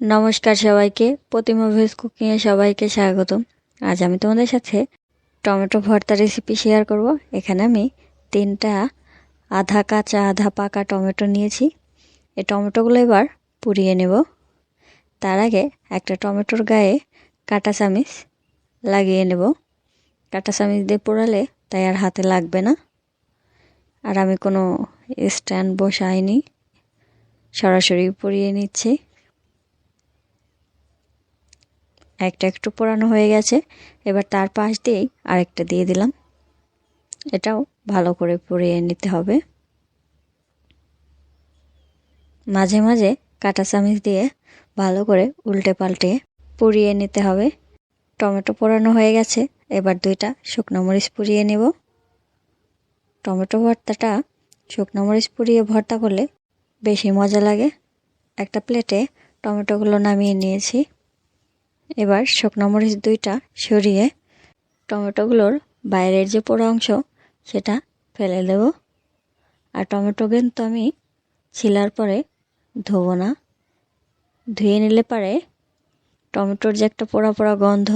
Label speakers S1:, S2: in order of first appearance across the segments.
S1: নমস্কার সবাইকে, প্রতিমা ভেজ কুকিংয়ে সবাইকে স্বাগতম। আজ আমি তোমাদের সাথে টমেটো ভর্তা রেসিপি শেয়ার করব। এখানে আমি 3টা আধা কাঁচা আধা পাকা টমেটো নিয়েছি। এই টমেটোগুলো এবার পুড়িয়ে নেব। তার আগে একটা টমেটোর গায়ে কাঁটা চামিচ লাগিয়ে নেব। কাঁটা চামিচ দিয়ে পোড়ালে তাই আর হাতে লাগবে না। আর আমি কোনো স্ট্যান্ড বসাইনি, সরাসরি পুড়িয়ে নিচ্ছি। একটা একটু পোড়ানো হয়ে গেছে, এবার তার পাশ দিয়েই আরেকটা দিয়ে দিলাম। এটাও ভালো করে পুড়িয়ে নিতে হবে। মাঝে মাঝে কাঁটা চামিচ দিয়ে ভালো করে উল্টে পাল্টে পুড়িয়ে নিতে হবে। টমেটো পোড়ানো হয়ে গেছে, এবার 2টা শুকনো মরিচ পুড়িয়ে নেব। টমেটো ভর্তাটা শুকনো মরিচ পুড়িয়ে ভর্তা করলে বেশি মজা লাগে। একটা প্লেটে টমেটোগুলো নামিয়ে নিয়েছি। এবার শুকনো মরিচ 2টা সরিয়ে টমেটোগুলোর বাইরের যে পোড়া অংশ সেটা ফেলে দেব। আর টমেটো কিন্তু আমি ছিলার পরে ধোবো না। ধুয়ে নিলে পারে টমেটোর যে একটা পোড়া পোড়া গন্ধ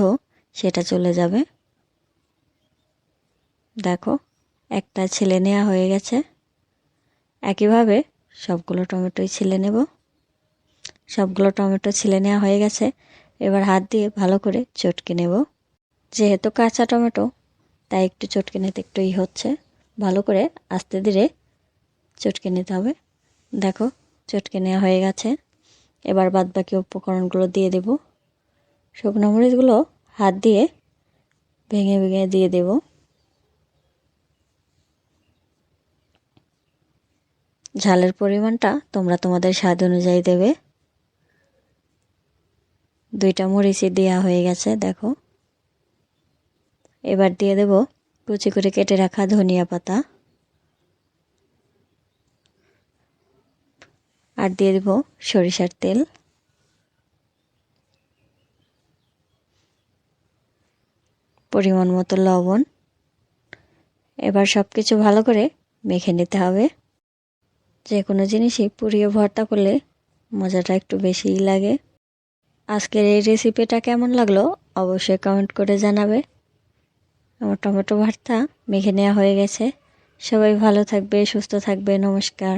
S1: সেটা চলে যাবে। দেখো, একটা ছিলে নেওয়া হয়ে গেছে। একইভাবে সবগুলো টমেটোই ছিলে নেব। সবগুলো টমেটো ছিলে নেওয়া হয়ে গেছে, এবার হাত দিয়ে ভালো করে চটকে নেব। যেহেতু কাঁচা টমেটো তাই একটু চটকে নিতে একটু হচ্ছে। ভালো করে আস্তে ধীরে চটকে নিতে হবে। দেখো, চটকে নেওয়া হয়ে গেছে। এবার বাদ বাকি উপকরণগুলো দিয়ে দেব। শুকনো মরিচগুলো হাত দিয়ে ভেঙে ভেঙে দিয়ে দেব। ঝালের পরিমাণটা তোমরা তোমাদের স্বাদ অনুযায়ী দেবে। 2টা মরিচই দেওয়া হয়ে গেছে। দেখো, এবার দিয়ে দেব কুচি করে কেটে রাখা ধনিয়া পাতা, আর দিয়ে দেব সরিষার তেল। পরিমাণ মতো লবণ। এবার সব কিছু ভালো করে মেখে নিতে হবে। যে কোনো জিনিসই পুড়িয়ে ভর্তা করলে মজাটা একটু বেশিই লাগে। আজকের এই রেসিপিটা কেমন লাগলো অবশ্যই কমেন্ট করে জানাবে। আমার টমেটো ভর্তা মেখে নেওয়া হয়ে গেছে। সবাই ভালো থাকবে, সুস্থ থাকবে। নমস্কার।